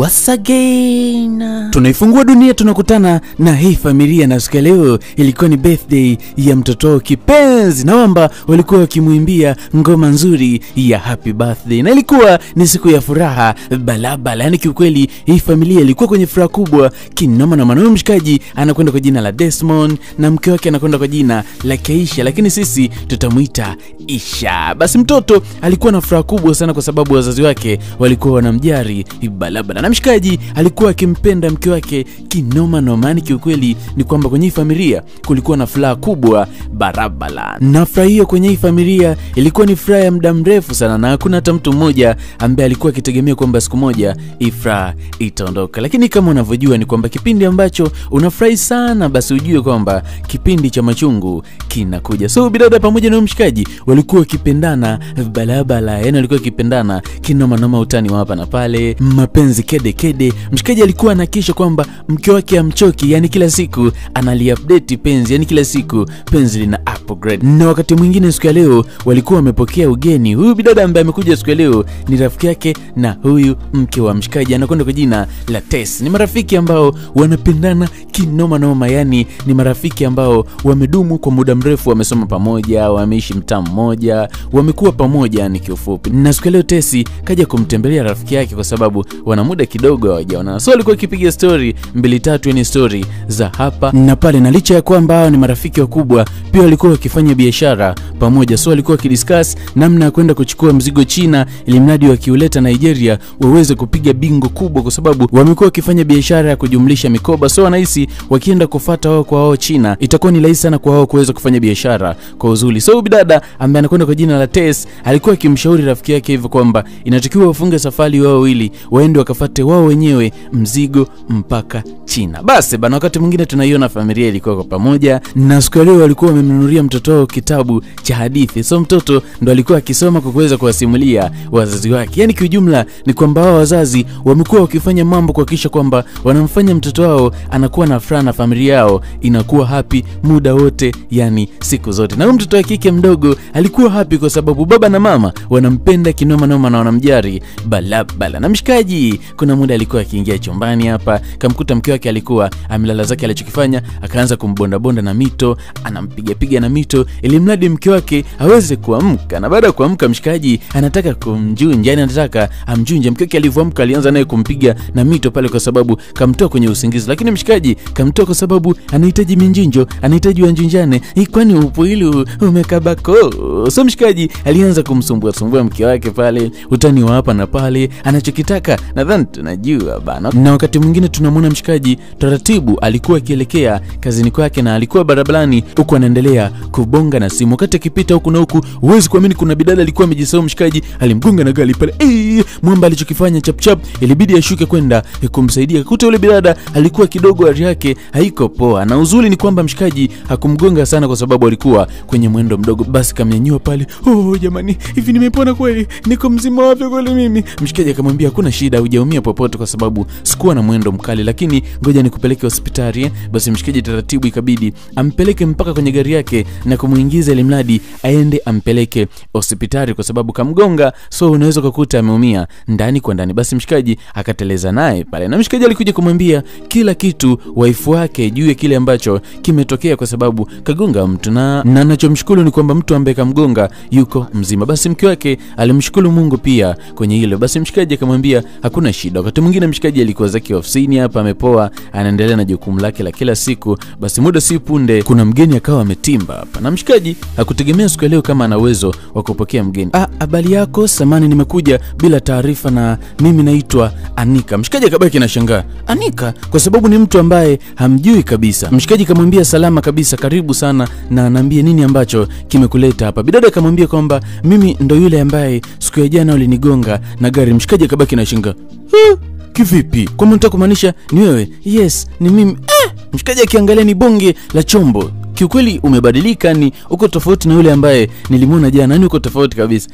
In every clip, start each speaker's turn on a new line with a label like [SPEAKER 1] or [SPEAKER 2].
[SPEAKER 1] Once again tunaifungua dunia, tunakutana na hii familia, na siku leo ilikuwa ni birthday ya mtoto kipenzi. Naomba walikuwa wakimuimbia ngoma nzuri ya happy birthday, na ilikuwa ni siku ya furaha balabala. Yani kiukweli hii familia ilikuwa kwenye furaha kubwa kinoma na maana. Mshikaji anakwenda kwa jina la Desmond na mke wake anakwenda kwa jina la Keisha, lakini sisi tutamuita Isha. Basi mtoto alikuwa na furaha kubwa sana kwa sababu wazazi wake walikuwa wanamjari balabala, na mshikaji alikuwa akimpenda mke wake kinoma nomani. Kiukweli ni kwamba kwenye hii familia kulikuwa na furaha kubwa barabara, na furaha hiyo kwenye hii familia ilikuwa ni furaha ya muda mrefu sana, na hakuna hata mtu mmoja ambaye alikuwa akitegemea kwamba siku moja hii furaha itaondoka. Lakini kama unavyojua ni kwamba kipindi ambacho unafurahi sana, basi ujue kwamba kipindi cha machungu kinakuja. So bidada pamoja na mshikaji walikuwa wakipendana balabala, yani walikuwa wakipendana kinoma noma, utani wa hapa na pale, mapenzi kede kede. Mshikaji alikuwa anahakikisha kwamba mke wake amchoki, yani kila siku analiupdate penzi, yani kila siku penzi lina upgrade. Na wakati mwingine siku ya leo walikuwa wamepokea ugeni. Huyu bidada ambaye amekuja siku ya leo ni rafiki yake na huyu mke wa mshikaji, anakwenda kwa jina la Tess. Ni marafiki ambao wanapendana kinoma noma, yani ni marafiki ambao wamedumu kwa muda mrefu, wamesoma pamoja, wameishi mtaa mmoja, wamekuwa pamoja ni kiufupi. Na siku ya leo Tess kaja kumtembelea rafiki yake kwa sababu wana muda kidogo hawajaona. So alikuwa akipiga story mbili tatu, yani story za hapa na pale, na licha ya kwamba hao ni marafiki wakubwa, pia walikuwa wakifanya biashara pamoja. So walikuwa wakidiscuss namna ya kwenda kuchukua mzigo China ili mradi wakiuleta Nigeria waweze kupiga bingo kubwa, kwa sababu wamekuwa wakifanya biashara ya kujumlisha mikoba. So wanahisi wakienda kufuata wao kwa wao China itakuwa ni rahisi sana kwa wao kuweza kufanya biashara kwa uzuri. So bidada ambaye anakwenda kwa jina la Tess alikuwa akimshauri rafiki yake hivyo kwamba inatakiwa wafunge safari wao wawili waende wakafuate wao wenyewe mzigo mpaka China. Basi bana, wakati mwingine tunaiona familia ilikuwa kwa pamoja, na siku leo walikuwa wamemnunulia mtoto wao kitabu cha hadithi. So mtoto ndo alikuwa akisoma kwa kuweza kuwasimulia wazazi wake. Yani kiujumla ni kwamba wao wazazi wamekuwa wakifanya mambo kuhakikisha kwamba wanamfanya mtoto wao anakuwa na furaha na familia yao inakuwa happy muda wote, yani siku zote. Na mtoto wa kike mdogo alikuwa happy kwa sababu baba na mama wanampenda kinoma noma na wanamjari balabala. Na mshikaji kuna muda alikuwa akiingia chumbani hapa, kamkuta mke wake alikuwa amelala zake, alichokifanya akaanza kumbonda bonda na mito, anampiga piga na mito ili mradi mke wake aweze kuamka. Na baada ya kuamka mshikaji anataka kumjunja, yani anataka amjunje. Mke wake alivyoamka alianza naye kumpiga na mito pale kwa sababu kamtoa kwenye usingizi, lakini mshikaji kamtoa kwa sababu anahitaji minjinjo, anahitaji wanjunjane. Kwani upo ili umekabako? So mshikaji alianza kumsumbua mke wake pale, utani wa hapa na pale, anachokitaka nadhani tunajua bana. Na wakati mwingine tunamwona mshikaji taratibu alikuwa akielekea kazini kwake, na alikuwa barabarani huko anaendelea kubonga na simu. Wakati akipita huku na huku, huwezi kuamini kuna bidada alikuwa amejisahau. Mshikaji alimgonga na gari pale. Mwamba alichokifanya chap chap, ilibidi ashuke kwenda kumsaidia. Kuta yule bidada alikuwa kidogo hali yake haiko poa, na uzuri ni kwamba mshikaji hakumgonga sana kwa sababu alikuwa kwenye mwendo mdogo. Basi kamnyanyua pale, jamani, hivi nimepona kweli? Niko mzima wapi kweli mimi? Mshikaji akamwambia hakuna shida, hujaumia popote kwa sababu sikuwa na mwendo mkali, lakini ngoja nikupeleke hospitali. Basi mshikaji taratibu ikabidi ampeleke mpaka kwenye gari yake na kumuingiza ili mradi aende ampeleke hospitali kwa sababu kamgonga, so unaweza kukuta ameumia ndani kwa ndani. Basi mshikaji akateleza naye pale, na mshikaji alikuja kumwambia kila kitu waifu wake juu ya kile ambacho kimetokea kwa sababu kagonga mtu, na anachomshukuru ni kwamba mtu ambaye kamgonga yuko mzima. Basi mke wake alimshukuru Mungu pia kwenye hilo. Basi mshikaji akamwambia hakuna shida. Wakati mwingine mshikaji alikuwa zake ofisini hapa amepoa, anaendelea na jukumu lake la kila siku. Basi muda si punde kuna mgeni akawa ametimba hapa, na mshikaji hakutegemea siku leo kama ana uwezo wa kupokea mgeni. Habari yako? Samani nimekuja bila taarifa na mimi naitwa Anika. Mshikaji akabaki na shangaa, Anika? Kwa sababu ni mtu ambaye hamjui kabisa. Mshikaji kamwambia salama kabisa, karibu sana, na anaambia nini ambacho kimekuleta hapa. Bidada akamwambia kwamba mimi ndo yule ambaye siku ya jana ulinigonga na gari. Mshikaji akabaki na shangaa, kivipi? Kwa maana unataka kumaanisha ni wewe? Yes, ni mimi. Mshikaji akiangalia ni bonge la chombo. Kiukweli umebadilika, ni uko tofauti na yule ambaye nilimuona jana, ni uko tofauti kabisa.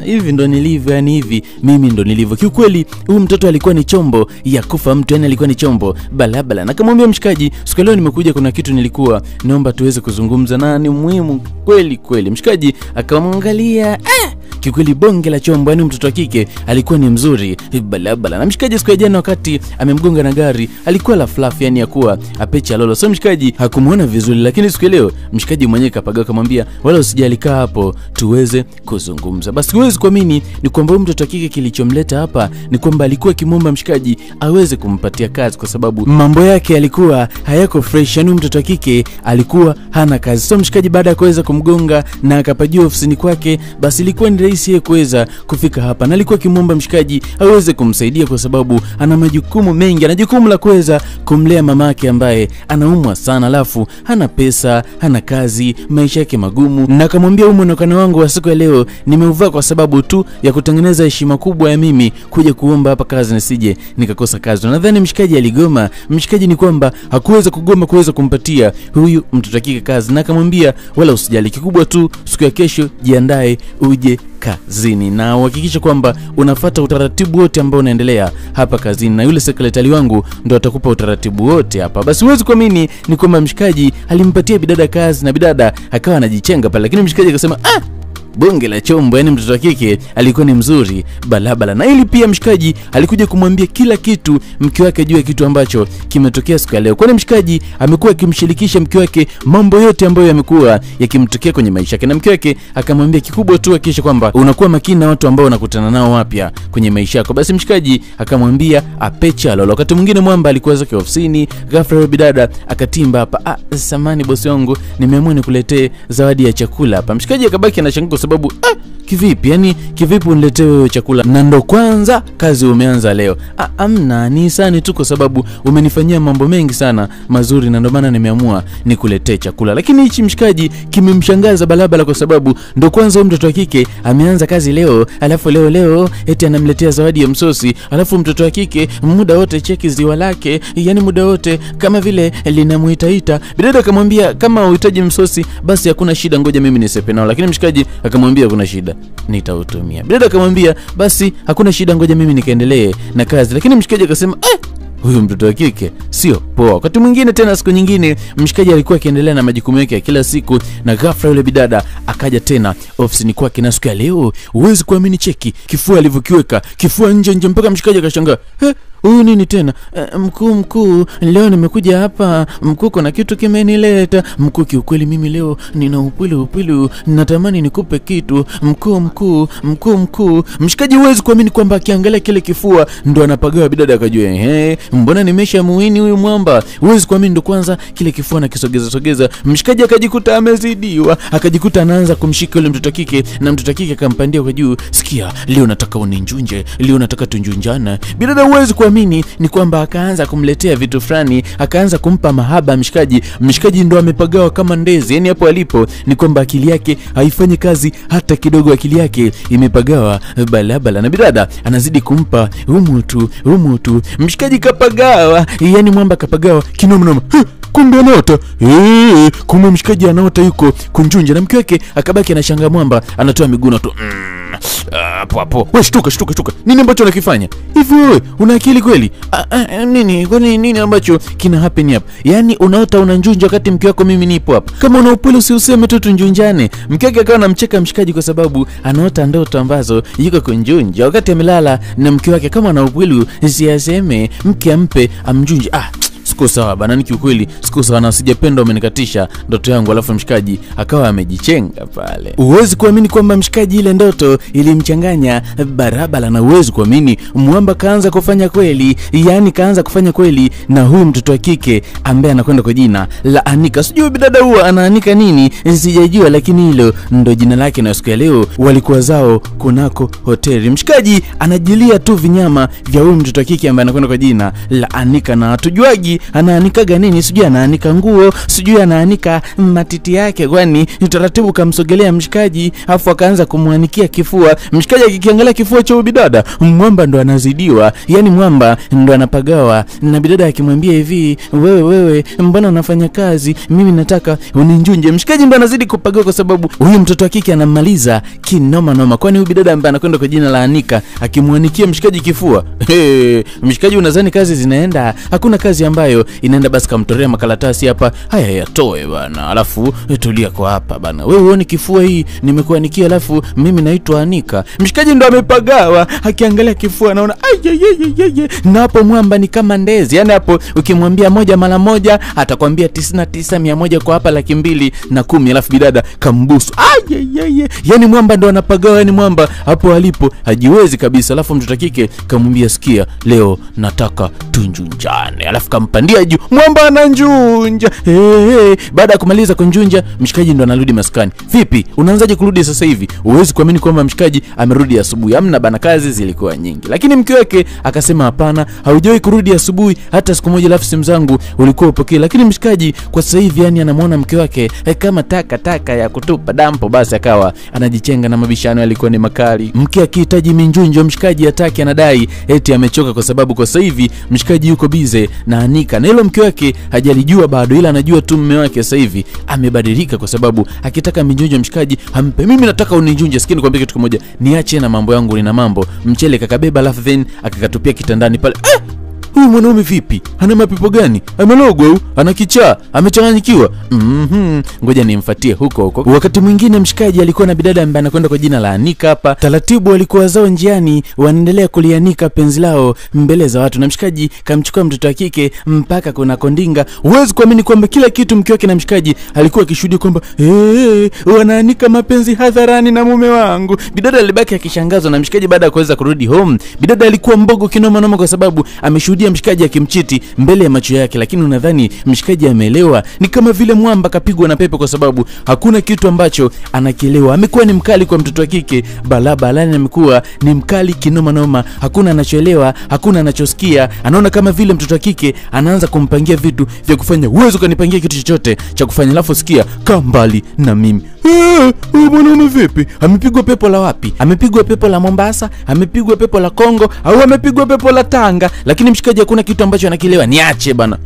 [SPEAKER 1] Hivi ndo nilivyo, yani hivi mimi ndo nilivyo. Kiukweli huyu mtoto alikuwa ni chombo ya kufa mtu, yani alikuwa ni chombo balabala. Na kamwambia mshikaji, siku leo nimekuja, kuna kitu nilikuwa naomba tuweze kuzungumza na ni muhimu kweli kweli. Mshikaji akamwangalia, kikweli bonge la chombo, yani mtoto wa kike alikuwa ni mzuri balabala. Na mshikaji siku ya jana wakati amemgonga na gari alikuwa la fluff, yani ya kuwa apecha lolo, so mshikaji hakumuona vizuri, lakini siku leo mshikaji mwenyewe kapaga kumwambia wala usijali, kaa hapo tuweze kuzungumza. Basi huwezi kuamini ni kwamba mtoto wa kike kilichomleta hapa ni kwamba alikuwa kimomba mshikaji aweze kumpatia kazi, kwa sababu mambo yake yalikuwa hayako fresh, yani mtoto wa kike alikuwa hana kazi. So mshikaji baada ya kuweza kumgonga na akapajua ofisini kwake, basi ilikuwa ni rahisi yeye kuweza kufika hapa, na alikuwa kimomba mshikaji aweze kumsaidia kwa sababu ana majukumu mengi. Ana jukumu la kuweza kumlea mamake ambaye anaumwa sana, alafu hana pesa, hana kazi, maisha yake magumu. Na akamwambia muonekano wangu wa siku ya leo nimeuvaa kwa sababu tu ya kutengeneza heshima kubwa ya mimi kuja kuomba hapa kazi nisije nikakosa kazi. Nadhani mshikaji aligoma. Mshikaji ni kwamba hakuweza kugoma kuweza kumpatia huyu mtoto kike kazi, na akamwambia wala usijali, kikubwa tu siku ya kesho jiandae uje kazini na uhakikisha kwamba unafuata utaratibu wote ambao unaendelea hapa kazini, na yule sekretari wangu ndo atakupa utaratibu wote hapa. Basi huwezi kuamini ni kwamba mshikaji alimpatia bidada kazi na bidada akawa anajichenga pale, lakini mshikaji akasema bonge la chombo, yani mtoto wa kike alikuwa ni mzuri balabala. Na ili pia mshikaji alikuja kumwambia kila kitu mke wake juu ya kitu ambacho kimetokea siku ya leo, kwani mshikaji amekuwa akimshirikisha mke wake mambo yote ambayo yamekuwa yakimtokea kwenye maisha yake, na mke wake akamwambia kikubwa tu hakikisha kwamba unakuwa makini na watu ambao unakutana nao wapya kwenye maisha yako. Basi mshikaji akamwambia apecha lolo. Wakati mwingine mwamba alikuwa zake ofisini, ghafla yule bidada akatimba hapa, samani bosi wangu, nimeamua nikuletee zawadi ya chakula hapa. Mshikaji akabaki anashangaa sababu kivipi, yani kivipi uniletee wewe chakula na ndo kwanza kazi umeanza leo? Amna, ni sani tu kwa sababu umenifanyia mambo mengi sana mazuri na ndo maana nimeamua nikuletee chakula. Lakini hichi mshikaji kimemshangaza balabala kwa sababu ndo kwanza mtoto wa kike ameanza kazi leo, alafu leo eti anamletea zawadi ya msosi, alafu mtoto wa kike muda wote cheki ziwa lake, yani muda wote kama vile linamuitaita. Bidada akamwambia kama uhitaji msosi basi hakuna shida, ngoja mimi nisepe nao, lakini mshikaji akamwambia kuna shida, nitautumia. Bidada akamwambia basi hakuna shida, ngoja mimi nikaendelee na kazi, lakini mshikaji akasema huyu mtoto wa kike sio poa. Wakati mwingine tena siku nyingine mshikaji alikuwa akiendelea na majukumu yake ya kila siku, na ghafla yule bidada akaja tena ofisini kwake, na siku ya leo huwezi kuamini cheki kifua alivyokiweka, kifua nje mpaka mshikaji akashangaa, huyu nini tena? Mkuu, leo nimekuja hapa mkuu, kuna kitu kimenileta mkuu. Kiukweli mimi leo nina upwilu, natamani nikupe kitu mkuu. Mshikaji huwezi kuamini kwamba akiangalia kile kifua ndo anapagawa. Bidada akajua mbona nimesha muhini huyu mwamba. Huwezi kuamini ndo kwanza kile kifua na kisogeza. Mshikaji akajikuta amezidiwa, akajikuta anaanza kumshika yule mtoto kike, na mtoto kike akampandia kwa juu, sikia leo nataka uninjunje, leo nataka tunjunjana. Bidada huwezi kuamini ni kwamba akaanza kumletea vitu fulani, akaanza kumpa mahaba mshikaji. Mshikaji ndo amepagawa kama ndezi, yani hapo alipo ni kwamba akili yake haifanyi kazi hata kidogo, akili yake imepagawa balabala, na bidada anazidi kumpa umutu. Mshikaji kapagawa, yani mwamba kapagawa kinoma. Kumbe anaota kumbe mshikaji anaota yuko kunjunja, na mke wake akabaki anashangaa mwamba anatoa miguu tu hapo. Wewe shtuka. Nini ambacho unakifanya? Hivi wewe una akili kweli? Nini ambacho kina happen hapa? Yaani unaota unanjunja wakati mke wako mimi nipo hapa. Kama una upole usiuseme tu tunjunjane. Mke wake akawa anamcheka mshikaji kwa sababu anaota ndoto ambazo yuko kunjunja wakati amelala na mke wake. Kama ana upole usiyaseme, mke ampe amjunje. Siko sawa bana, ni kiukweli siko sawa na sijapenda umenikatisha ndoto yangu. Alafu mshikaji akawa amejichenga pale. Uwezi kuamini kwamba mshikaji ile ndoto ilimchanganya barabara, na uwezi kuamini mwamba kaanza kufanya kweli, yani kaanza kufanya kweli na huyu mtoto wa kike ambaye anakwenda kwa jina la Anika. Sijui bidada huwa anaanika nini sijajua, lakini hilo ndo jina lake, na siku ya leo walikuwa zao kunako hoteli. Mshikaji anajilia tu vinyama vya huyu mtoto wa kike ambaye anakwenda kwa jina la Anika, na hatujuagi anaanika nini. Sijui anaanika nguo, sijui anaanika matiti yake, kwani utaratibu kamsogelea mshikaji afu akaanza kumwanikia kifua. Mshikaji akikiangalia kifua cha bidada, mwamba ndo anazidiwa, yani mwamba ndo anapagawa. Na bidada akimwambia hivi, wewe mbona unafanya kazi, mimi nataka uninjunje. Mshikaji ndo anazidi kupagawa kwa sababu huyu mtoto wa kike anamaliza kinoma, kwani huyu bidada ambaye anakwenda kwa jina la Anika akimwanikia mshikaji kifua. Mshikaji unadhani kazi zinaenda? Hakuna kazi ambayo ambayo inaenda basi kamtorea makaratasi hapa, haya yatoe bana, alafu tulia kwa hapa bana, wewe uone kifua hii nimekuanikia, alafu mimi naitwa Anika. Mshikaji ndo amepagawa, akiangalia kifua anaona ayeyeyeye, na hapo mwamba ni kama ndezi. Yani hapo ukimwambia moja mara moja atakwambia 99,100 kwa hapa 210,000, alafu bidada kambusu ayeyeye. Yani mwamba ndo anapagawa, yani mwamba hapo alipo hajiwezi kabisa. Alafu mtoto kike kamwambia sikia, leo nataka tunjunjane, alafu kampandia juu, mwamba ananjunja. Baada ya kumaliza kunjunja, mshikaji ndo anarudi maskani. Vipi, unaanzaje kurudi sasa hivi? Uwezi kuamini kwamba mshikaji amerudi asubuhi. Amna bana, kazi zilikuwa nyingi. Lakini mke wake akasema hapana, haujawahi kurudi asubuhi hata siku moja, alafu simu zangu ulikuwa upokee. Lakini mshikaji kwa sasa hivi yani anamuona mke wake kama taka ya kutupa dampo, basi akawa anajichenga na mabishano yalikuwa ni makali. Mke akihitaji minjunjo, mshikaji hataki, anadai eti amechoka kwa sababu kwa sasa hivi mshikaji yuko bize na Anika. Na hilo mke wake hajalijua bado, ila anajua tu mume wake sasa hivi amebadilika, kwa sababu akitaka minjunjo mshikaji hampe. Mimi nataka uninjunje, sikini nikwambie kitu kimoja, niache na mambo yangu, nina mambo. Mchele kakabeba, alafu then akakatupia kitandani pale. Huyu mwanaume vipi? Ana mapipo gani? Amelogwa au ana kichaa? Amechanganyikiwa? Ngoja nimfuatie huko. Wakati mwingine mshikaji alikuwa na bidada ambaye anakwenda kwa jina la Anika hapa. Taratibu walikuwa zao njiani, wanaendelea kulianika penzi lao mbele za watu, na mshikaji kamchukua mtoto wa kike mpaka kuna kondinga. Huwezi kuamini kwamba kila kitu mke wake na mshikaji alikuwa akishuhudia kwamba wanaanika mapenzi hadharani na mume wangu. Bidada alibaki akishangazwa na mshikaji. Baada ya kuweza kurudi home, bidada alikuwa mbogo kinoma kwa sababu ameshuhudia mshikaji akimchiti mbele ya macho yake. Lakini unadhani mshikaji ameelewa? Ni kama vile mwamba kapigwa na pepe, kwa sababu hakuna kitu ambacho anakielewa. Amekuwa ni mkali kwa mtoto wa kike, balani amekuwa ni mkali kinoma, hakuna anachoelewa, hakuna anachosikia. Anaona kama vile mtoto wa kike anaanza kumpangia vitu vya kufanya. Uwezo kanipangia kitu chochote cha kufanya, alafu sikia, kaa mbali na mimi. Mwanaume vipi? Amepigwa pepo la wapi? Amepigwa pepo la Mombasa, amepigwa pepo la Kongo, au amepigwa pepo la Tanga? Lakini mshikaji hakuna kitu ambacho anakielewa. Niache bana.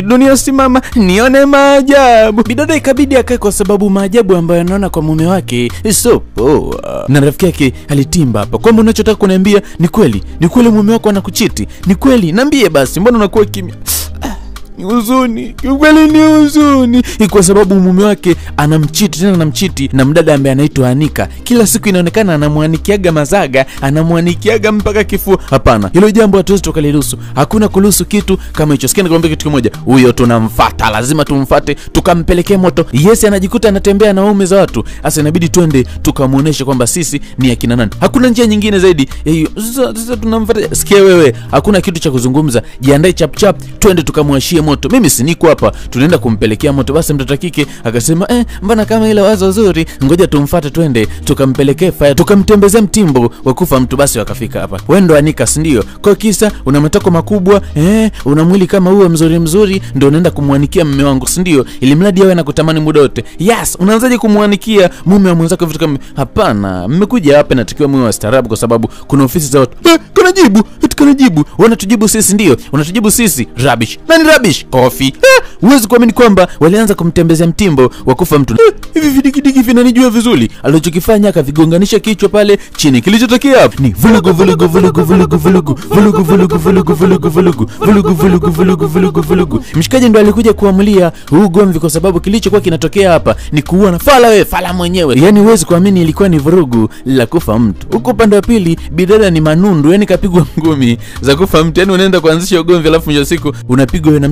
[SPEAKER 1] Dunia simama nione maajabu. Bidada ikabidi akae, kwa sababu maajabu ambayo anaona kwa mume wake so poa. Na rafiki yake alitimba hapa kwamba unachotaka kuniambia ni kweli? Ni kweli mume wako anakuchiti? Ni kweli? Niambie basi, mbona unakuwa kimya? Ni huzuni, kweli ni huzuni. Kwa sababu mume wake anamchiti, tena anamchiti na mdada ambaye anaitwa Anika. Kila siku inaonekana anamuanikiaga mazaga, anamuanikiaga mpaka kifua. Hapana, hilo jambo hatuwezi tukaliruhusu. Hakuna kuruhusu kitu kama hicho. Sikia nikwambie kitu kimoja, huyo tunamfuata, lazima tumfuate tukampelekea moto. Yes, anajikuta anatembea na waume za watu. Sasa inabidi twende tukamuoneshe kwamba sisi ni akina nani. Hakuna njia nyingine zaidi ya hiyo. Sasa tunamfuata. Sikia wewe, hakuna kitu cha kuzungumza. Jiandae chap, twende tukamwashie moto. Mimi si niko hapa, tunaenda kumpelekea moto. Basi mtoto kike akasema mbona kama ile wazo zuri, ngoja tumfuate twende tukampelekea fire, tukamtembezea mtimbo wa kufa mtu. Basi wakafika hapa. Wewe ndo Anika, si ndio? Kwa kisa una matako makubwa, una mwili kama huo mzuri, ndio unaenda kumwanikia mume wangu, si ndio? Ili mradi awe anakutamani muda wote. Yes, unaanzaje kumwanikia mume wa mwenzako vitu kama? Hapana, mmekuja hapa natakiwa mwe wastaarabu, kwa sababu kuna ofisi za watu. Kanajibu, wanatujibu sisi, ndio? Unatujibu sisi rubbish. Nani rubbish? Coffee. Uwezi kuamini kwamba walianza kumtembezea mtimbo wa kufa mtu. Hivi vidikidiki vinanijua vizuri. Alichokifanya akavigonganisha kichwa pale chini. Kilichotokea hapo ni vulugu. Mshikaji ndo alikuja kuamulia huu gomvi, kwa sababu kilichokuwa kinatokea hapa ni kuua na fala mwenyewe. Yani uwezi kuamini, ilikuwa ni vurugu la kufa mtu. Huko upande wa pili bidada ni manundu, yani kapigwa ngumi za kufa mtu. Yani unaenda kuanzisha ugomvi, alafu mwisho siku unapigwa wewe na